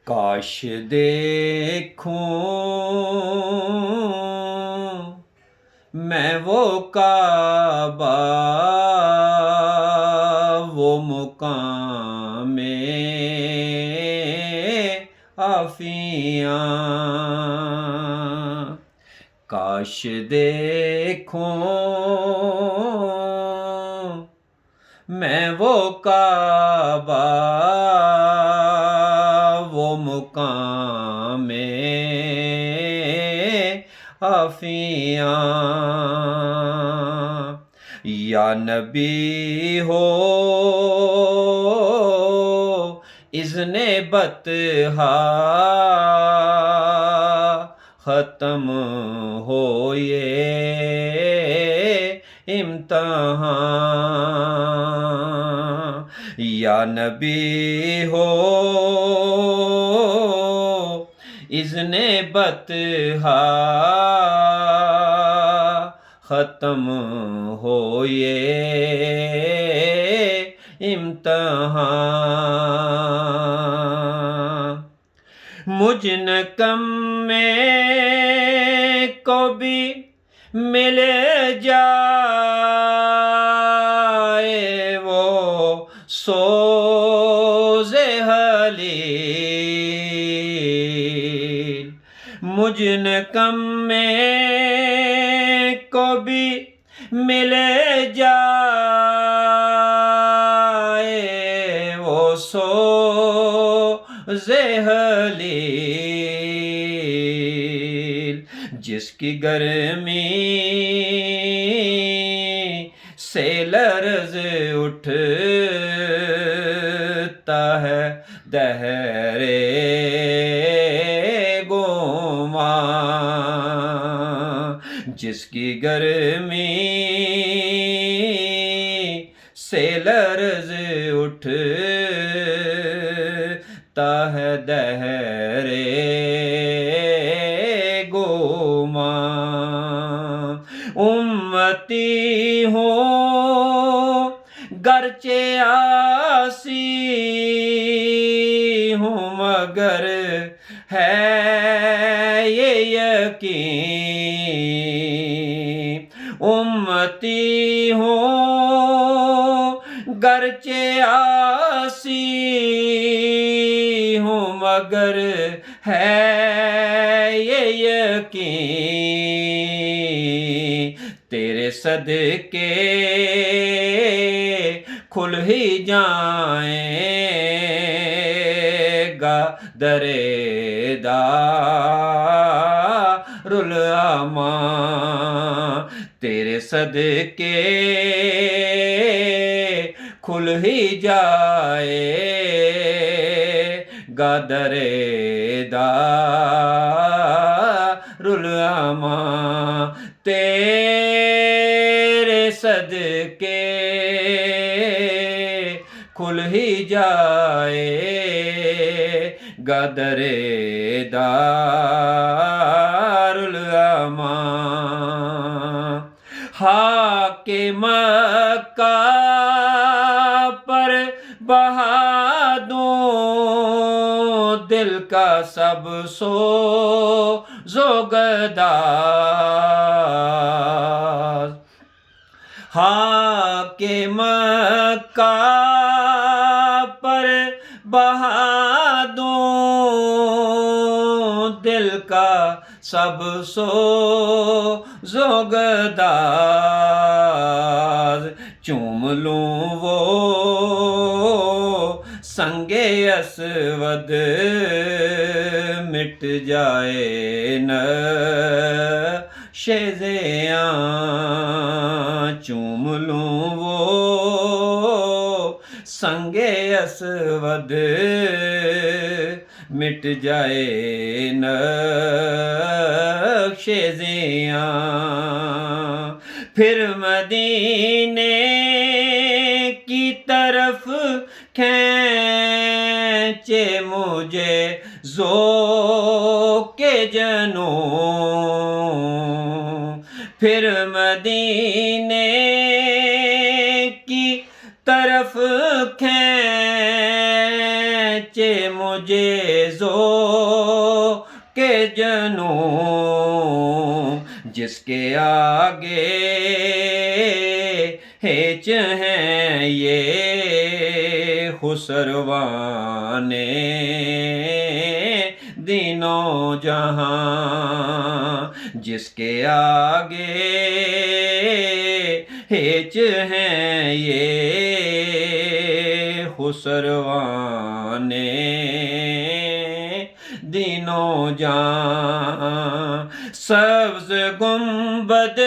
کاش دیکھوں میں وہ کعبہ، وہ مقام عافیاں، کاش دیکھوں میں وہ کعبہ، وہ مقام عافیاں، یا نبی ہو اذن بطحا، ختم ہو یہ امتحان، یا نبی ہو اذن بطحا، ختم ہو یہ امتحان، مجھ نکم میں کو بھی مل جائے وہ سوز حلیل، مجھ نکم میں کو بھی مل جائے وہ سوز حلیل، جس کی گرمی سے لرز اٹھتا ہے دہر گمان، جس کی گرمی سے لرز اٹھتا ہے دہر گمان، امتی ہوں گرچہ عاصی ہوں مگر ہے یہ یقین، امتی ہوں گرچہ عاصی ہوں مگر ہے یہ یقین، تیرے صدقے کھل ہی جائے گا در دارالامان، تیرے صدقے کھل ہی جائے گا در دارالامان، تیرے صدقے کھل ہی جائے گا در دارالامان، حاکم مکہ پر بہا دوں دل کا سب سوز و گداز، حاکم مکہ پر بہا دوں دل کا سب سوز و گداز، چوم لوں وہ سنگ اسود مٹ جائے نقش زیاں، چوم لوں وہ سنگ اسود مٹ جائے نقش زیاں، پھر مدینے کی طرف کھینچے مجھے ذوق جنوں، پھر مدینے کی طرف کھینچے مجھے مجھے ذوق کے جنوں جس کے آگے ہیچ ہیں یہ خسروانے دینوں جہاں جس کے آگے ہیچ ہیں یہ خسروانے دینوں جہاں سبز گنبد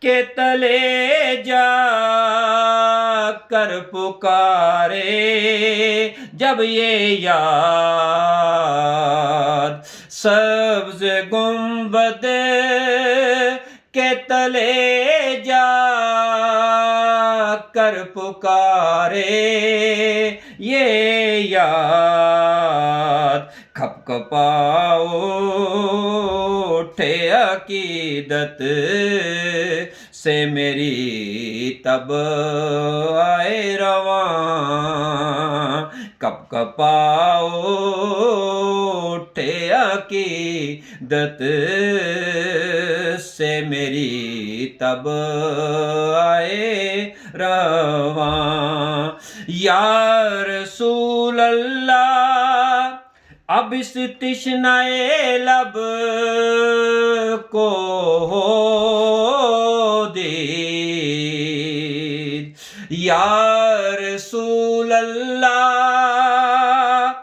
کے تلے جا کر پکارے جب یہ یاد سبز گنبد کے تلے جا کر پکارے یہ یاد کھپ کپاؤ اٹھے عقیدت سے میری تب آئے رواں کپ کپاؤ اٹھے عقیدت سے میری تب آئے رواں یا رسول اللہ اب اس تشنۂ لب کو ہو دید یا رسول اللہ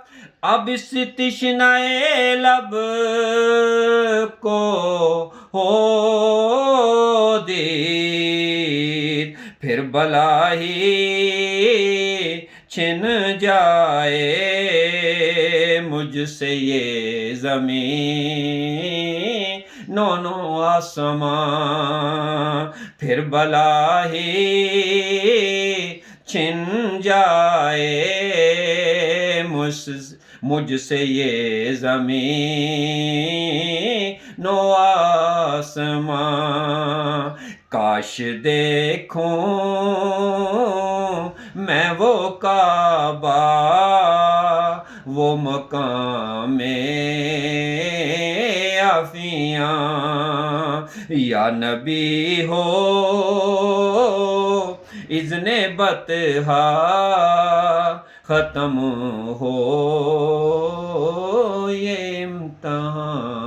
اب اس تشنۂ لب کو ہو دید پھر بلا ہی چھن جائے مجھ سے یہ زمین نونو آسمان پھر بلا ہی چھن جائے مجھ سے یہ زمین نو آسمان کاش دیکھوں میں وہ کعبہ وہ مقام عافیاں یا نبی ہو اذن بطحا ختم ہو یہ امتحان